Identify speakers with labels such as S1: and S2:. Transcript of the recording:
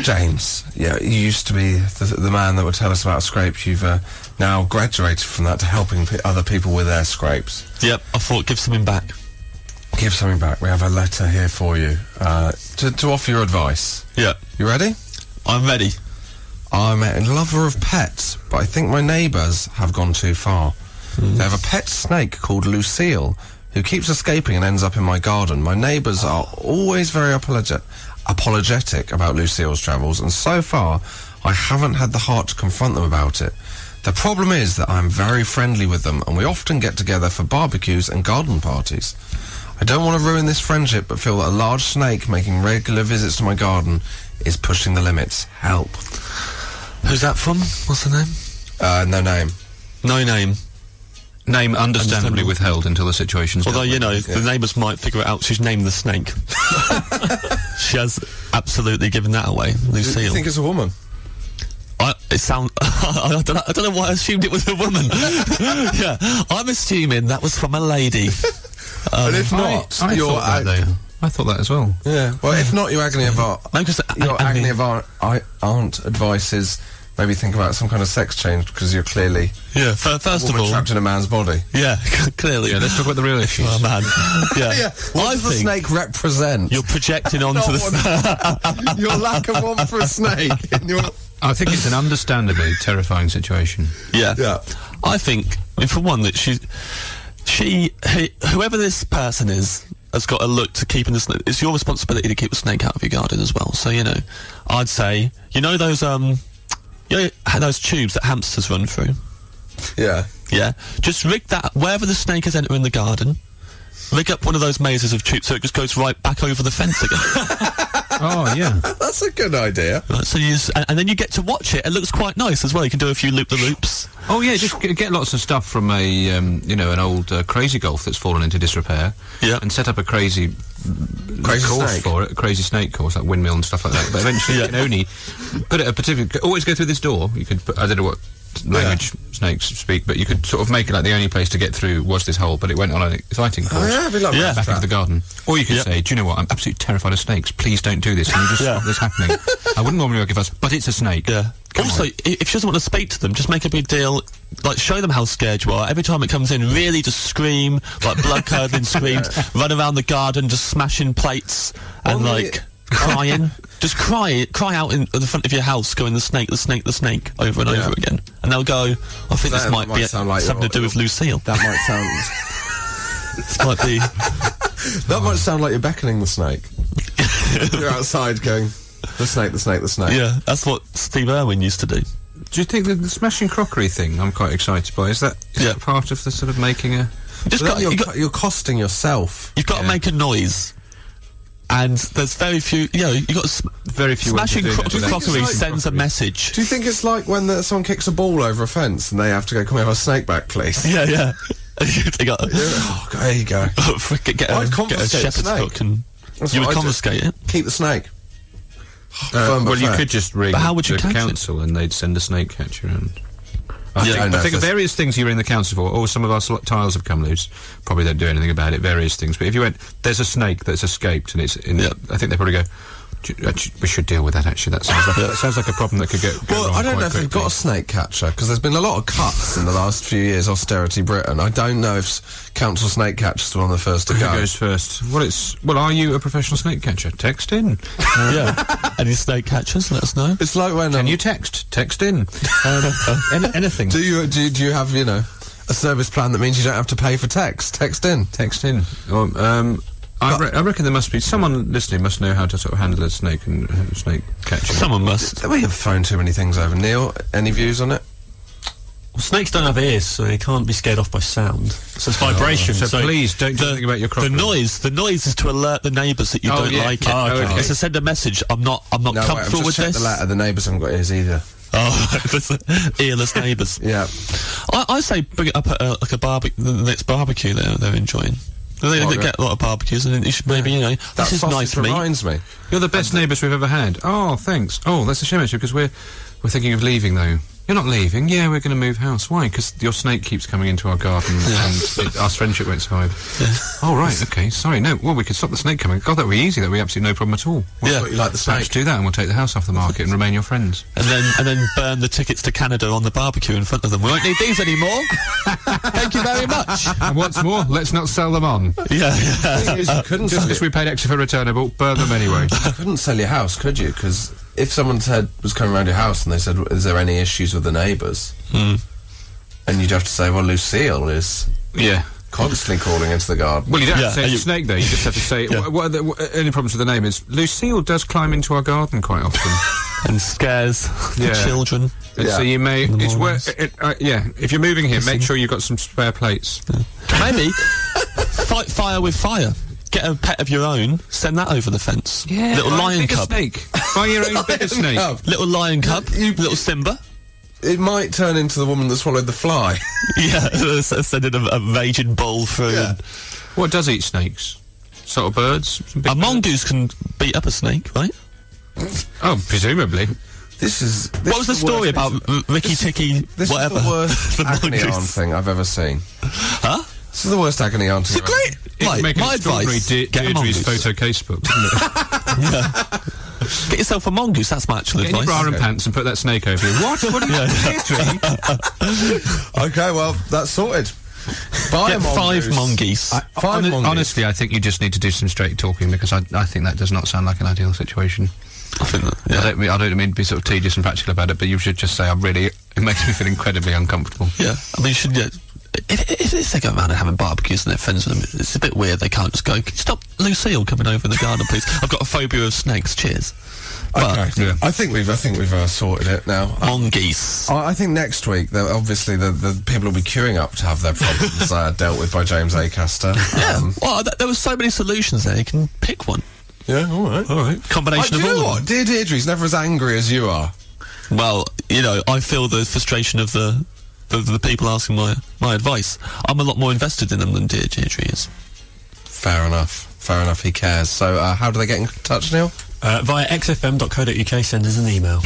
S1: James, yeah, you used to be the man that would tell us about scrapes. You've now graduated from that to helping other people with their scrapes.
S2: Yep, I thought give something back.
S1: Give something back. We have a letter here for you to offer your advice.
S2: Yeah.
S1: You ready?
S2: I'm ready.
S1: I'm a lover of pets, but I think my neighbours have gone too far. They have a pet snake called Lucille, who keeps escaping and ends up in my garden. My neighbours are always very apologetic about Lucille's travels, and so far, I haven't had the heart to confront them about it. The problem is that I'm very friendly with them, and we often get together for barbecues and garden parties. I don't want to ruin this friendship, but feel that a large snake making regular visits to my garden is pushing the limits. Help.
S2: Who's that from? What's the name?
S1: No name.
S2: No name.
S3: Name understandably withheld until the situation's
S2: Although,
S3: dealt
S2: you know,
S3: with.
S2: the neighbours might figure it out. She's named the snake. She has absolutely given that away, Lucille.
S1: You think it's a woman?
S2: It sounds... I don't know why I assumed it was a woman. Yeah, I'm assuming that was from a lady.
S1: And if not,
S3: I
S1: you're...
S3: thought that, though. I thought that as well.
S1: Yeah, well, if not, your agony of aunt... your agony of aunt advice is... Maybe think about some kind of sex change, because you're clearly...
S2: Yeah, first of all...
S1: trapped in a man's body.
S2: Yeah, clearly.
S3: Yeah, let's talk about the real issues.
S2: Oh, man. Yeah.
S1: Yeah, what does the snake represent?
S2: You're projecting onto the...
S1: Your lack of want for a snake.
S3: I think it's an understandably terrifying situation.
S2: Yeah.
S1: Yeah.
S2: I think, for one, that whoever this person is, has got to look to keeping the snake. It's your responsibility to keep the snake out of your garden as well. So, you know, I'd say, you know those those tubes that hamsters run through?
S1: Yeah.
S2: Yeah. Just rig that, wherever the snake is entering the garden, rig up one of those mazes of tubes so it just goes right back over the fence again.
S3: Oh, yeah.
S1: That's a good idea.
S2: Right, so and then you get to watch it. It looks quite nice as well. You can do a few loop-the-loops.
S3: Oh, yeah, just get lots of stuff from an old crazy golf that's fallen into disrepair.
S2: Yeah.
S3: And set up a crazy course
S1: snake
S3: for it, a crazy snake course, like windmill and stuff like that. But eventually you can only put it a particular... Always go through this door. You could put, I don't know what language snakes speak, but you could sort of make it like the only place to get through was this hole, but it went on an exciting course.
S1: Oh, yeah, it'd be like
S3: back into the garden. Or you could say, do you know what, I'm absolutely terrified of snakes, please don't do this, can you just stop this happening? I wouldn't normally give us, but it's a snake.
S2: Yeah. Also, if she doesn't want to speak to them, just make a big deal, like show them how scared you are. Every time it comes in, really just scream, like blood-curdling screams, run around the garden, just smashing plates, and crying. Just cry out in the front of your house, going the snake, over and over again. And they'll go, I think this might be something to do with Lucille.
S1: That might sound...
S2: This might be...
S1: That might sound like you're beckoning the snake. You're outside going, the snake.
S2: Yeah, that's what Steve Irwin used to do.
S3: Do you think that the smashing crockery thing I'm quite excited by, is that part of the sort of making a...
S1: You're costing yourself.
S2: You've got to make a noise. And there's very few, you got
S3: very few.
S2: Smashing crockery sends a message.
S1: Do you think it's like when someone kicks a ball over a fence and they have to go, can we have a snake back, please?
S2: Yeah. They got,
S1: there you go.
S2: Get a shepherd's hook and you would confiscate it.
S1: Keep the snake.
S3: Well, you could just ring
S2: the
S3: council and they'd send a snake catcher and...
S1: I
S3: think of various things you ring the council for. Oh, some of our tiles have come loose. Probably don't do anything about it. Various things. But if you went, there's a snake that's escaped, and it's in. I think they probably go. We should deal with that. Actually, that sounds like a problem that could go
S1: well,
S3: wrong
S1: I don't know if
S3: quickly.
S1: we've got a snake catcher because there's been a lot of cuts in the last few years. Austerity Britain. I don't know if council snake catchers are one of the first to go.
S3: Who goes first? Well, are you a professional snake catcher? Text in.
S2: Any snake catchers? Let us know.
S1: It's like when
S3: can you text in anything.
S1: Do you have a service plan that means you don't have to pay for text? Text in. I reckon there must be someone listening must know how to sort of handle a snake and snake catching.
S2: Someone must.
S1: We have thrown too many things over. Neil, any views on it?
S4: Well, snakes don't have ears, so they can't be scared off by sound. So it's vibration.
S3: So please don't do anything about your crocodile.
S2: The noise is to alert the neighbours that you don't like it.
S3: Okay.
S2: It's to send a message. I'm not comfortable with this.
S1: The letter. The neighbours haven't got ears either.
S2: Oh, earless neighbours.
S1: Yeah.
S2: I say bring it up at the next barbecue they're enjoying. They get a lot of barbecues, and you should maybe, this is nice meat.
S1: Reminds me.
S3: You're the best neighbours we've ever had. Oh, thanks. Oh, that's a shame, actually, because we're thinking of leaving, though. You're not leaving? Yeah, we're going to move house. Why? Because your snake keeps coming into our garden and our friendship went side. Oh, right, okay, sorry. No, well, we could stop the snake coming. God, that would be easy. That would be absolutely no problem at all.
S1: I thought you like the
S3: Perhaps
S1: snake.
S3: do that and we'll take the house off the market and remain your friends.
S2: And then burn the tickets to Canada on the barbecue in front of them. We won't need these anymore. Thank you very much.
S3: And what's more, let's not sell them on.
S2: Yeah.
S1: The thing is, you couldn't
S3: Just
S1: sell
S3: because we paid extra for returnable, burn them anyway.
S1: You couldn't sell your house, could you? Because if someone was coming around your house and they said, "Is there any issues with the neighbours?" And you'd have to say, "Well, Lucille is
S3: Yeah.
S1: constantly calling into the garden."
S3: Well, you don't have to
S2: Yeah,
S3: say
S2: you-
S3: it's a snake there, you just have to say, any problems with the name is, Lucille does climb into our garden quite often.
S2: And scares the
S3: Yeah.
S2: children.
S3: And so
S1: Yeah.
S3: you may,
S2: the
S3: it's
S2: mornings.
S3: if you're moving here, make sure you've got some spare plates.
S2: Maybe fight fire with fire. Get a pet of your own, send that over the fence. Little
S3: buy a
S2: lion
S3: bigger
S2: cub.
S3: snake. Buy your own bigger snake.
S1: Cub.
S2: Little lion cub. Little Simba.
S1: It might turn into the woman that swallowed the fly.
S2: Yeah, sending a raging bull through.
S1: Yeah.
S2: And
S3: What does eat snakes? Sort of birds? Some big
S2: a
S3: birds?
S2: mongoose can beat up a snake, right?
S3: Oh, presumably.
S1: This is.
S2: What was the story about Ricky Ticky,
S1: This
S2: whatever?
S1: is the worst
S2: The
S1: agony aunt
S2: mongoose.
S1: thing I've ever seen.
S2: Huh?
S1: This is the worst agony aunt.
S2: It's a great.
S3: It would
S2: Right,
S3: make an
S2: my
S3: extraordinary
S2: advice: get a
S3: Deirdre's
S2: mongoose.
S3: photo casebook, wouldn't it?
S2: Get yourself a mongoose. That's my actual
S3: Get your
S2: advice.
S3: bra and pants and put that snake over you. What? What are you Deirdre?
S1: Okay, well, that's sorted. Buy
S2: Get
S1: a mongoose.
S2: 5 mongoose.
S1: Five mongoose.
S3: Honestly, I think you just need to do some straight talking because I think that does not sound like an ideal situation.
S2: I think that.
S3: I
S2: Yeah.
S3: don't mean to be sort of tedious and practical about it, but you should just say, it makes me feel incredibly uncomfortable.
S2: Yeah. I mean, you should. Yeah, if they go around and having barbecues and they're friends with them, it's a bit weird. They can't just go, "Stop Lucille coming over in the garden, please. I've got a phobia of snakes. Cheers."
S1: Okay,
S3: yeah.
S1: I think we've sorted it now.
S2: Mongoose.
S1: I think next week, obviously, the people will be queuing up to have their problems dealt with by James Acaster.
S2: Yeah. Well, there were so many solutions there. You can pick one.
S1: Yeah, all right.
S2: All right. Combination
S1: Do you
S2: of
S1: know
S2: all.
S1: what? Dear Deirdre's never as angry as you are.
S2: Well, I feel the frustration of the people asking my advice. I'm a lot more invested in them than dear Deirdre is.
S1: Fair enough. He cares. So, how do they get in touch, Neil?
S4: Via xfm.co.uk, send us an email.